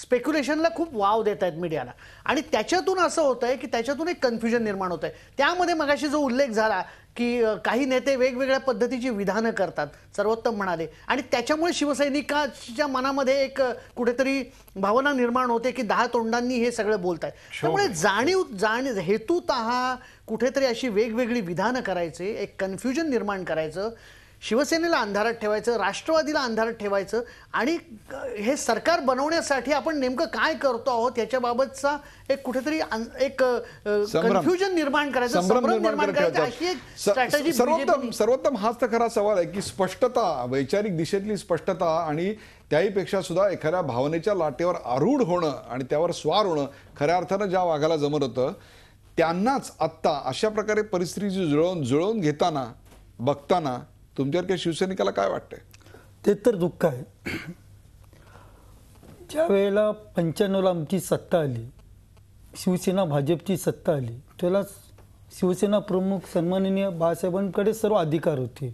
स्पेक्युलेशनला खूप वाव देत आहेत मीडियाला, आणि त्याच्यातून असं होत आहे की त्याच्यातून एक कन्फ्युजन निर्माण होत आहे. त्यामध्ये मगाशी जो उल्लेख झाला की काही नेते वेगवेगळ्या पद्धतीची विधानं करतात, सर्वोत्तम म्हणाले, आणि त्याच्यामुळे शिवसैनिकाच्या मनामध्ये एक कुठेतरी भावना निर्माण होते की 10 तोंडांनी हे सगळं बोलत आहेत. त्यामुळे हेतूतः कुठेतरी अशी वेगवेगळी विधानं करायचे, एक कन्फ्युजन निर्माण करायचं, शिवसेनेला अंधारात ठेवायचं, राष्ट्रवादीला अंधारात ठेवायचं, आणि हे सरकार बनवण्यासाठी आपण नेमकं काय करतो आहोत याच्याबाबतचा एक कुठेतरी एक कन्फ्युजन निर्माण करायचं, संभ्रम निर्माण करायचं, अशी एक स्ट्रॅटेजी. सर्वोत्तम, हाच तर खरा सवाल आहे की स्पष्टता, वैचारिक दिशेतली स्पष्टता, आणि त्याहीपेक्षा सुद्धा एखाद्या भावनेच्या लाटेवर आरूढ होणं आणि त्यावर स्वार होणं खऱ्या अर्थानं ज्या वाघाला जमत होतं, त्यांनाच आत्ता अशा प्रकारे परिस्थिती जुळवून घेताना बघताना तुमच्यासारख्या शिवसैनिकाला काय वाटतंय? ते तर दुःख आहे. ज्या वेळेला 95ला आमची सत्ता आली, शिवसेना भाजपची सत्ता आली, त्याला शिवसेना प्रमुख सन्माननीय बाळासाहेबांकडे सर्व अधिकार होते.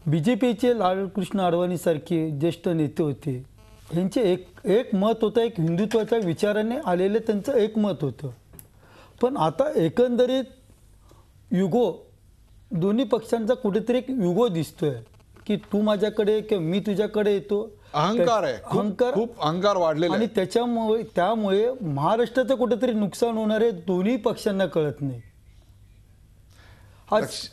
BJPचे लालकृष्ण अडवाणीसारखे ज्येष्ठ नेते होते, यांचे एक मत होतं, एक हिंदुत्वाच्या विचाराने आलेले त्यांचं एक मत होतं. पण आता एकंदरीत युगो, दोन्ही पक्षांचा कुठेतरी एक युगो दिसतोय की तू माझ्याकडे किंवा मी तुझ्याकडे येतो. अहंकार आहे, खूप अहंकार वाढलेला आहे, आणि त्यामुळे महाराष्ट्राचं कुठेतरी नुकसान होणार आहे, दोन्ही पक्षांना कळत नाही.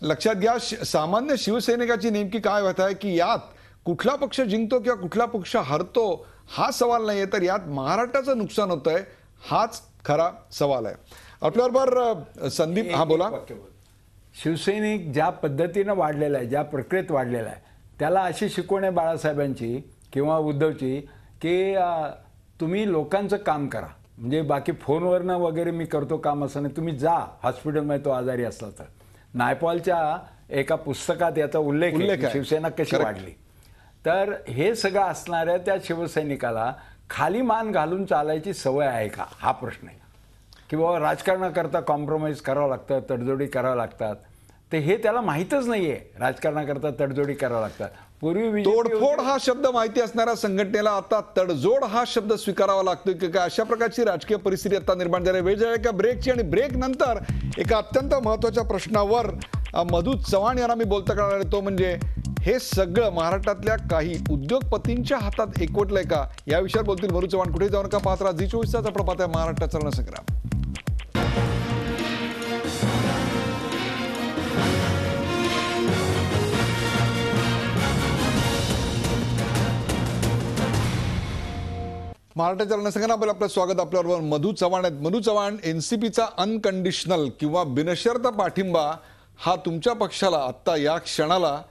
लक्षात घ्या, सामान्य शिवसैनिकाची नेमकी काय व्यथा आहे की यात कुठला पक्ष जिंकतो किंवा कुठला पक्ष हरतो हा सवाल नाहीये, तर यात महाराष्ट्राचं नुकसान होतंय हाच खरा सवाल आहे. आपल्याबरोबर संदीप, हा बोला. शिवसैनिक ज्या पद्धतीनं वाढलेला आहे, ज्या प्रक्रियेत वाढलेला आहे, त्याला अशी शिकवण आहे बाळासाहेबांची किंवा उद्धवची की तुम्ही लोकांचं काम करा, म्हणजे बाकी फोनवरनं वगैरे मी करतो काम असं नाही, तुम्ही जा हॉस्पिटलमध्ये तो आजारी असला तर. नायपॉलच्या एका पुस्तकात याचा उल्लेख आहे, शिवसेना कशी वाढली. तर हे सगळं असणाऱ्या त्या शिवसैनिकाला खाली मान घालून चालायची सवय आहे का, हा प्रश्न आहे. की बाबा राजकारणाकरता कॉम्प्रोमाइज करावं लागतं, तडजोडी करावं लागतात, ते हे त्याला माहीतच नाही आहे. राजकारणाकरता तडजोडी करावं लागतात. पूर्वी तोडफोड हा शब्द माहिती असणाऱ्या संघटनेला आता तडजोड हा शब्द स्वीकारावा लागतोय की काय, अशा प्रकारची राजकीय परिस्थिती आता निर्माण झाली. वेळ झाली का ब्रेकची, आणि ब्रेक नंतर एका अत्यंत महत्त्वाच्या प्रश्नावर मधू चव्हाण यांना मी बोलता करणार आहे, तो म्हणजे हे सगळं महाराष्ट्रातल्या काही उद्योगपतींच्या हातात एकवटलंय का, या विषयावर बोलतील मधू चव्हाण. कुठे जाऊ नका, पाहत राहा झी24 तास. आपण पाहताय महाराष्ट्राचा रणसंग्राम. महाराष्ट्राच्या रणसंग्रामात आपलं स्वागत. आपल्याबरोबर मधू चव्हाण आहेत. मधू चव्हाण, एनसीपीचा अनकंडिशनल किंवा बिनशर्त पाठिंबा हा तुमच्या पक्षाला आत्ता या क्षणाला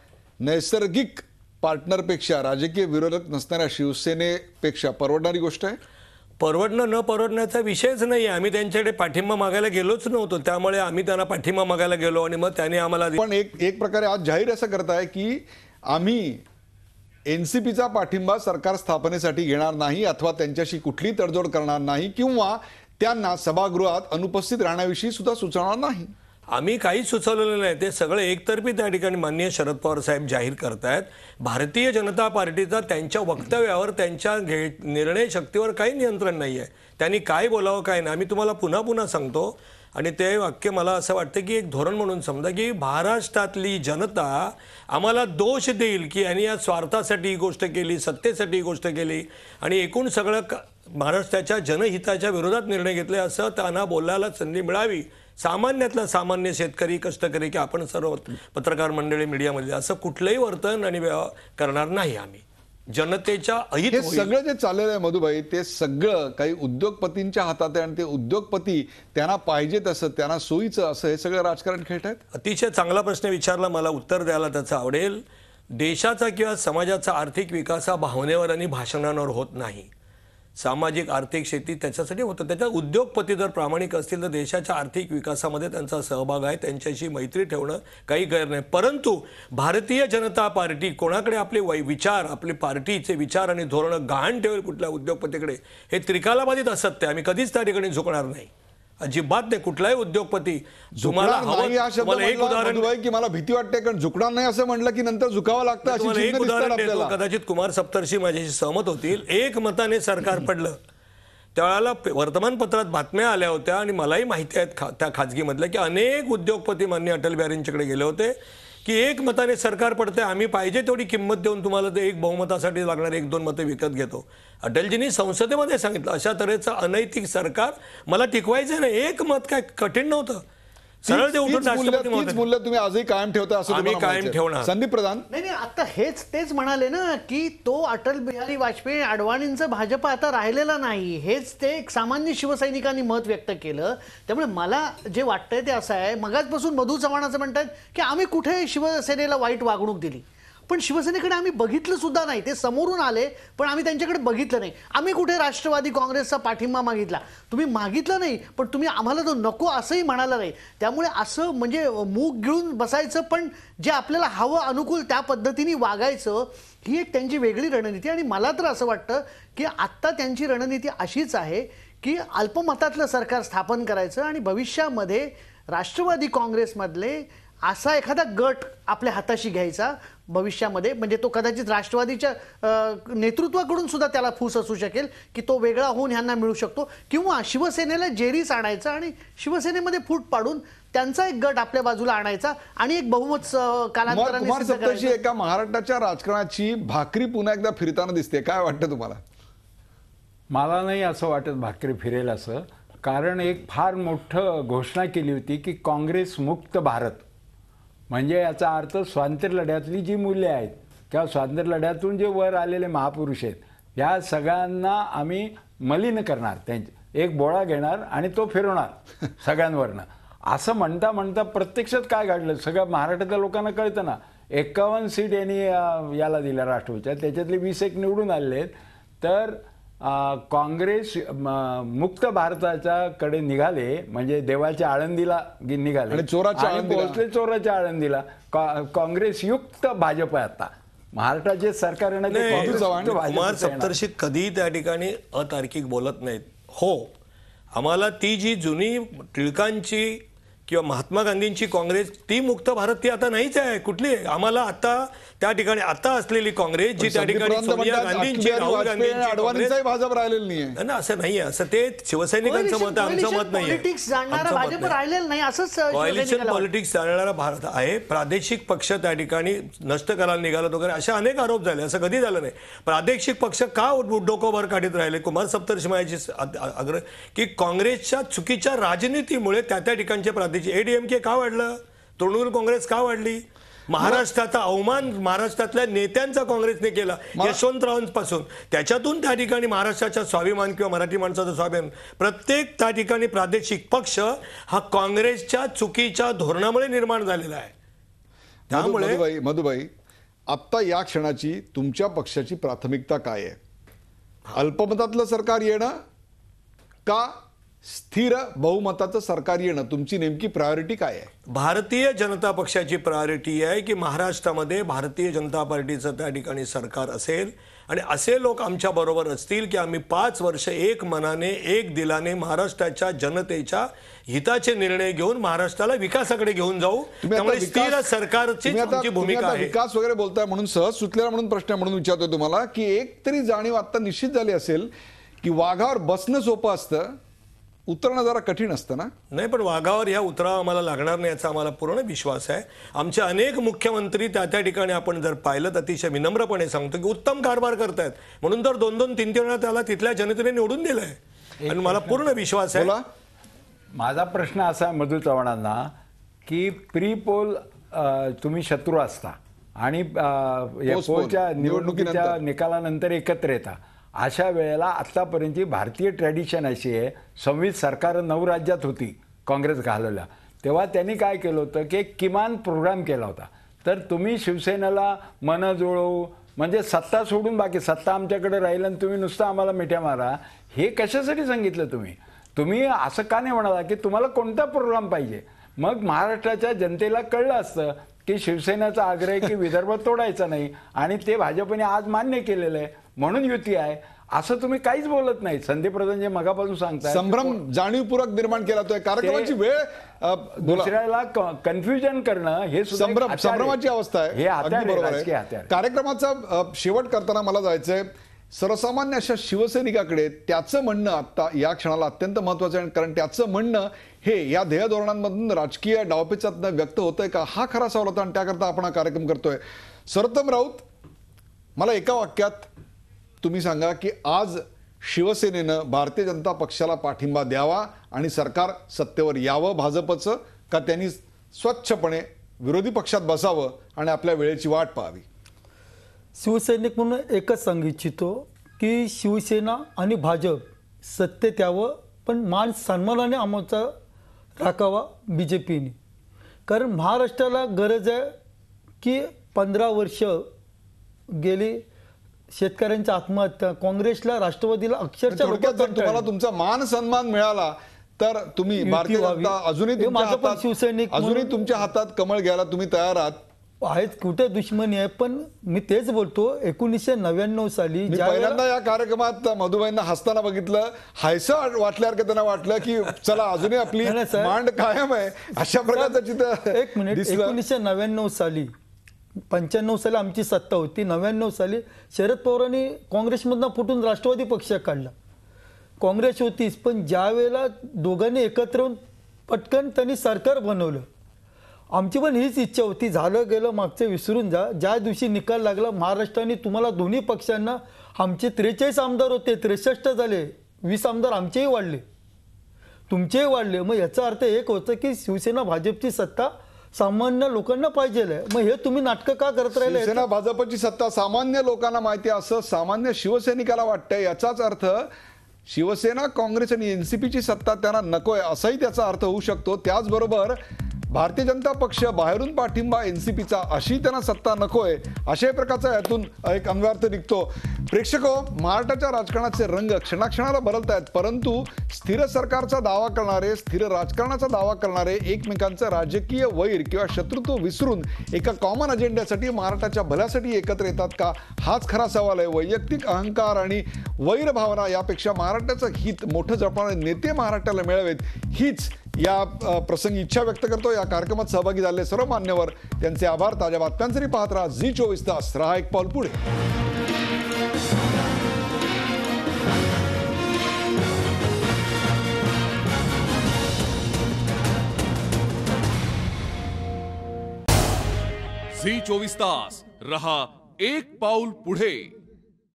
नैसर्गिक पार्टनरपेक्षा, राजकीय विरोधक नसणाऱ्या शिवसेनेपेक्षा परवडणारी गोष्ट आहे? परवडणं न परवडण्याचा विषयच नाही आहे. आम्ही त्यांच्याकडे पाठिंबा मागायला गेलोच नव्हतो, त्यामुळे आम्ही त्यांना पाठिंबा मागायला गेलो आणि मग त्याने आम्हाला. पण एक प्रकारे आज जाहीर असं करताय की आम्ही एनसीपीचा पाठिंबा सरकार स्थापनेसाठी घेणार नाही, अथवा त्यांच्याशी कुठली तडजोड करणार नाही, किंवा त्यांना सभागृहात अनुपस्थित राहण्याविषयी सुद्धा सुचवणार नाही. आम्ही काहीच सुचवलेलं नाही. ते सगळं एकतर्फी त्या ठिकाणी माननीय शरद पवार साहेब जाहीर करतायत. भारतीय जनता पार्टीचा त्यांच्या वक्तव्यावर, त्यांच्या निर्णय शक्तीवर काही नियंत्रण नाही आहे. त्यांनी काय बोलावं काय नाही मी तुम्हाला पुन्हा पुन्हा सांगतो. आणि ते वाक्य मला असं वाटतं की एक धोरण म्हणून समजा की महाराष्ट्रातली जनता आम्हाला दोष देईल की यांनी या स्वार्थासाठी ही गोष्ट केली, सत्तेसाठी ही गोष्ट केली आणि एकूण सगळं महाराष्ट्राच्या जनहिताच्या विरोधात निर्णय घेतले असं त्यांना बोलायला संधी मिळावी. सामान्यातला सामान्य शेतकरी, कष्टकरी की आपण सर्व पत्रकार मंडळी, मीडियामधले असं कुठलंही वर्तन आणि करणार नाही आम्ही. जनतेच्या अहित हे होईल. सगळं जे चाललेलं आहे मधुबाई, ते सगळं काही उद्योगपतींच्या हातात आहे आणि ते उद्योगपती त्यांना पाहिजे तसं, त्यांना सोयीचं असं हे सगळं राजकारण खेळत आहेत. अतिशय चांगला प्रश्न विचारला, मला उत्तर द्यायला त्याचं आवडेल. देशाचा किंवा समाजाचा आर्थिक विकास हा भावनेवर आणि भाषणांवर होत नाही. सामाजिक आर्थिक शेती त्याच्यासाठी होतं. त्याच्या उद्योगपती जर प्रामाणिक असतील तर देशाच्या आर्थिक विकासामध्ये त्यांचा सहभाग आहे, त्यांच्याशी मैत्री ठेवणं काही गैर नाही. परंतु भारतीय जनता पार्टी कोणाकडे आपले विचार, आपले पार्टीचे विचार आणि धोरणं गहाण ठेवेल कुठल्या उद्योगपतीकडे, हे त्रिकालाबाधित असत्य. आम्ही कधीच त्या ठिकाणी झुकणार नाही, अजिबात नाही. कुठलाही उद्योगपती तुम्हाला नाही हा शब्द तुम्हाला एक म्हटला उदाहरण मधुबाई की मला भीती वाटते, कारण झुकणार नाही असं म्हटलं की नंतर झुकावं लागतं अशी तुम्हाला एक चिन्ह दिसतात उदाहरण देतो. आपल्याला. कदाचित कुमार सप्तर्षी माझ्याशी सहमत होतील. एक मताने सरकार पडलं त्यावेळेला वर्तमानपत्रात बातम्या आल्या होत्या आणि मलाही माहिती आहेत त्या खाजगीमधल्या की अनेक उद्योगपती माननीय अटल बिहारींच्याकडे गेले होते की एक मताने सरकार पडते, आम्ही पाहिजे तेवढी किंमत देऊन तुम्हाला ते एक बहुमतासाठी लागणारे 1-2 मतं विकत घेतो. अटलजींनी संसदेमध्ये सांगितलं अशा तऱ्हेचं अनैतिक सरकार मला टिकवायचं नाही. एक मत काय कठीण नव्हतं, सरळ ते उठून राष्ट्रपती तीच महोदय. मूल्य तुम्ही आजही कायम ठेवता असं आम्ही तुम्हाला कायम म्हणायचंय. ठेवणार. संदीप प्रधान, नाही आता तेच म्हणाले ना की तो अटल बिहारी वाजपेयी अडवाणींचं भाजप आता राहिलेला नाही. हेच ते एक सामान्य शिवसैनिकांनी मत व्यक्त केलं. त्यामुळे मला जे वाटतंय ते असं आहे, मगाचपासून मधू चव्हाण असं म्हणतात की आम्ही कुठे शिवसेनेला वाईट वागणूक दिली, पण शिवसेनेकडे आम्ही बघितलं सुद्धा नाही. ते समोरून आले पण आम्ही त्यांच्याकडे बघितलं नाही. आम्ही कुठे राष्ट्रवादी काँग्रेसचा पाठिंबा मागितला, तुम्ही मागितलं नाही, पण तुम्ही आम्हाला तो नको असंही म्हणाला नाही. त्यामुळे असं म्हणजे मूग गिळून बसायचं, पण जे आपल्याला हवं अनुकूल त्या पद्धतीने वागायचं, ही एक त्यांची वेगळी रणनीती. आणि मला तर असं वाटतं की आत्ता त्यांची रणनीती अशीच आहे की अल्पमतातलं सरकार स्थापन करायचं आणि भविष्यामध्ये राष्ट्रवादी काँग्रेसमधले असा एखादा गट आपल्या हाताशी घ्यायचा भविष्यामध्ये, म्हणजे तो कदाचित राष्ट्रवादीच्या नेतृत्वाकडून सुद्धा त्याला फूस असू शकेल की तो वेगळा होऊन ह्यांना मिळू शकतो, किंवा शिवसेनेला जेरीस आणायचा आणि शिवसेनेमध्ये फूट पाडून त्यांचा एक गट आपल्या बाजूला आणायचा आणि एक बहुमत कालांतराने कुमार सिद्ध सप्तर्षी करायचं. एका महाराष्ट्राच्या राजकारणाची भाकरी पुन्हा एकदा फिरताना दिसते, काय वाटतं तुम्हाला? मला नाही असं वाटत भाकरी फिरेल असं, कारण एक फार मोठं घोषणा केली होती की काँग्रेस मुक्त भारत. म्हणजे याचा अर्थ स्वातंत्र्य लढ्यातली जी मूल्य आहेत किंवा स्वातंत्र्य लढ्यातून जे वर आलेले महापुरुष आहेत या सगळ्यांना आम्ही मलिन करणार, त्यांचे एक बोळा घेणार आणि तो फिरवणार सगळ्यांवरनं. असं म्हणता म्हणता प्रत्यक्षात काय घडलं सगळं महाराष्ट्रातल्या लोकांना कळतं ना. 51 सीट यांनी याला दिल्या राष्ट्रवादीच्या, त्याच्यातले 21 निवडून आलेले आहेत. तर काँग्रेस मुक्त भारताच्या कडे निघाले, म्हणजे देवाच्या आळंदीला निघाले आणि चोराच्या आणि आळंदीला. पोहोचले चोराच्या आळंदीला. काँग्रेस युक्त भाजप आहे आता महाराष्ट्राचे सरकार येणार ते नाही, काँग्रेस युक्त कुमार भाजपचं येणार. सप्तर्षी कधी त्या ठिकाणी अतार्किक बोलत नाहीत. हो, आम्हाला ती जी जुनी टिळकांची किंवा महात्मा गांधींची काँग्रेस, ती मुक्त भारत ती आता नाहीच आहे कुठली. आम्हाला आता त्या ठिकाणी आता असलेली काँग्रेस जी त्या ठिकाणी सोनिया गांधींची, राहुल गांधींची काँग्रेस अडवाणीचाही भाजप राहिलेलं नाहीये. ना, असं नाही आहे. असं ते शिवसैनिकांचं मत आहे, आमचं मत नाही. पॉलिटिक्स जाणणारा भाजप राहिलेला नाही असंच कॉलिशन शिवसैनिकाला पॉलिटिक्स चालणारा भारत आहे. प्रादेशिक पक्ष त्या ठिकाणी नष्ट करायला निघालात वगैरे असे अनेक आरोप झाले. असं कधी झालं नाही. प्रादेशिक पक्ष का डोकं वर काढत राहिले? कुमार सप्तर्षी माझ्याची आग्रह की काँग्रेसच्या चुकीच्या राजनीतीमुळे त्या ठिकाणचे प्रादेशिक एडीएमके का वाढलं, तृणमूल काँग्रेस का वाढली, महाराष्ट्राचा अवमान महाराष्ट्रातल्या नेत्यांचा काँग्रेसने केला यशवंतरावांपासून, त्याच्यातून त्या ठिकाणी महाराष्ट्राचा स्वाभिमान किंवा मराठी माणसाचा स्वाभिमान, प्रत्येक त्या ठिकाणी प्रादेशिक पक्ष हा काँग्रेसच्या चुकीच्या धोरणामुळे निर्माण झालेला आहे. त्यामुळे मधुबाई, आत्ता या क्षणाची तुमच्या पक्षाची प्राथमिकता काय आहे? अल्पमतातलं सरकार येणं का स्थिर बहुमताचं सरकार येणं? तुमची नेमकी प्रायोरिटी काय आहे? भारतीय जनता पक्षाची प्रायोरिटी आहे की महाराष्ट्रामध्ये भारतीय जनता पार्टीचं त्या ठिकाणी सरकार असेल आणि असे लोक आमच्या बरोबर असतील की आम्ही 5 वर्ष एक मनाने एक दिलाने महाराष्ट्राच्या जनतेच्या हिताचे निर्णय घेऊन महाराष्ट्राला विकासाकडे घेऊन जाऊ. त्यामुळे स्थिर सरकारची आमची भूमिका आहे. विकास वगैरे बोलताय म्हणून सहज सुचलेला म्हणून प्रश्न म्हणून विचारतोय तुम्हाला की एक तरी जाणीव आता निश्चित झाली असेल की वाघावर बसणं सोपं असतं, उतरणं जरा कठीण असतं ना? नाही, पण वाघावर ह्या उतरावा आम्हाला लागणार नाही याचा आम्हाला पूर्ण विश्वास आहे. आमचे अनेक मुख्यमंत्री त्या ठिकाणी आपण जर पाहिलं तर अतिशय विनम्रपणे सांगतो की उत्तम कारभार करतायत, म्हणून तर 2-2, 3-3 वेळा त्याला तिथल्या जनतेने निवडून दिलंय आणि मला पूर्ण विश्वास आहे. बोला. माझा प्रश्न असा आहे मधू चव्हाणांना की प्री पोल तुम्ही शत्रू असता आणि या पोस्ट पोल, पोलच्या निवडणुकीच्या निवडणुकीनंतर. निकालानंतर एकत्र येता. अशा वेळेला आत्तापर्यंतची भारतीय ट्रॅडिशन अशी आहे, 26 सरकारं 9 राज्यात होती काँग्रेस घालवल्या तेव्हा त्यांनी काय केलं होतं की एक किमान प्रोग्राम केला होता. तर तुम्ही शिवसेनेला मन जुळवू म्हणजे सत्ता सोडून बाकी सत्ता आमच्याकडे राहील आणि तुम्ही नुसतं आम्हाला मिठ्या मारा, हे कशासाठी सांगितलं तुम्ही असं का नाही म्हणाला की तुम्हाला कोणता प्रोग्राम पाहिजे? मग महाराष्ट्राच्या जनतेला कळलं असतं की शिवसेनेचा आग्रह आहे की विदर्भ तोडायचा नाही आणि ते भाजपने आज मान्य केलेलं आहे म्हणून युती आहे. असं तुम्ही काहीच बोलत नाही. संदीप प्रधान जे मगापासून सांगताय संभ्रम जाणीवपूर्वक निर्माण केला तो कार्यक्रमाची वेळ. बोला. दुसऱ्याला कन्फ्युजन करणं हे सुद्धा एक हत्यार आहे. संभ्रमाची अवस्था आहे. हे हत्यार अगदी आहे, बरोबर राजकीय आहे. हत्यार. कार्यक्रमाचा शेवट करताना मला जायचंय सर्वसामान्य अशा शिवसैनिकाकडे. त्याचं म्हणणं आता या क्षणाला अत्यंत महत्वाचं आहे, कारण त्याचं म्हणणं हे या ध्येय धोरणांमधून राजकीय डावपेचातनं व्यक्त होतंय का, हा खरा सवाल होता आणि त्याकरता आपण हा कार्यक्रम करतोय. सर्वोत्तम राऊत, मला एका वाक्यात तुम्ही सांगा की आज शिवसेनेनं भारतीय जनता पक्षाला पाठिंबा द्यावा आणि सरकार सत्तेवर यावं भाजपचं, का त्यांनी स्वच्छपणे विरोधी पक्षात बसावं आणि आपल्या वेळेची वाट पाहावी? शिवसैनिक म्हणून एकच सांगू इच्छितो की शिवसेना आणि भाजप सत्तेत यावं, पण मान सन्मानाने आमचा राखावा BJPने. कारण महाराष्ट्राला गरज आहे की 15 वर्ष गेली शेतकऱ्यांच्या आत्महत्या, काँग्रेसला राष्ट्रवादीला अक्षरशः थोडक्यात जर लोकं तुम्हाला तुमचा मान सन्मान मिळाला तर तुम्ही युती भारतीय व्हावी. जनता अजूनही हे तुमच्या माझं पण हातात, शिवसैनिक अजूनही म्हणून- तुमच्या हातात कमळ घ्यायला तुम्ही तयार आहात. आहेत. कुठे दुश्मनी आहे, पण मी तेच बोलतो 1999 साली मी ज्या पहिल्यांदा या कार्यक्रमात मधुबाईंना हसताना बघितलं. हायसं वाटल्यासारखं त्यांना वाटलं की चला अजूनही आपली नाही, नाही, साहेब. मांड कायम आहे, अशा प्रकारचं चित्र एक मिनिट, दिसलं. 1999 साली 95 साली आमची सत्ता होती. 99 साली शरद पवारांनी काँग्रेसमधनं फुटून राष्ट्रवादी पक्ष काढला. काँग्रेस होतीच, पण ज्या वेळेला दोघांनी एकत्र येऊन पटकन त्यांनी सरकार बनवलं. आमची पण हीच इच्छा होती, झालं गेलं मागचं विसरून जा. ज्या दिवशी निकाल लागला महाराष्ट्राने तुम्हाला दोन्ही पक्षांना, आमचे 43 आमदार होते 63 झाले, 20 आमदार आमचेही वाढले, तुमचेही वाढले. मग याचा अर्थ एक होतं की शिवसेना भाजपची सत्ता सामान्य लोकांना पाहिजे. मग हे तुम्ही नाटकं का करत राहिले? शिवसेना भाजपची सत्ता सामान्य लोकांना माहिती आहे असं सामान्य शिवसैनिकाला वाटतंय. याचाच अर्थ शिवसेना, काँग्रेस आणि एनसीपीची सत्ता त्यांना नकोय असाही त्याचा अर्थ होऊ शकतो. त्याचबरोबर भारतीय जनता पक्ष बाहेरून पाठिंबा एनसीपीचा अशी त्यांना सत्ता नकोय, अशाही प्रकारचा यातून एक अन्वयार्थ निघतो. प्रेक्षको, महाराष्ट्राच्या राजकारणाचे रंग क्षणाक्षणाला बदलत आहेत, परंतु स्थिर सरकारचा दावा करणारे, स्थिर राजकारणाचा दावा करणारे एकमेकांचं राजकीय वैर किंवा शत्रुत्व विसरून एका कॉमन अजेंड्यासाठी, महाराष्ट्राच्या भल्यासाठी एकत्र येतात का, हाच खरा सवाल आहे. वैयक्तिक अहंकार आणि वैर भावना यापेक्षा महाराष्ट्राचं हित मोठं जपणारे नेते महाराष्ट्राला मिळावेत, हीच या प्रसंगी इच्छा व्यक्त करतो. या कार्यक्रमात सहभागी झालेले सर्व मान्यवर त्यांचे आभार. ताज्या बातम्यांसाठी पाहत राहा झी 24 तास. रहा एक पाऊल पुढे. झी 24 तास रहा एक पाऊल पुढे.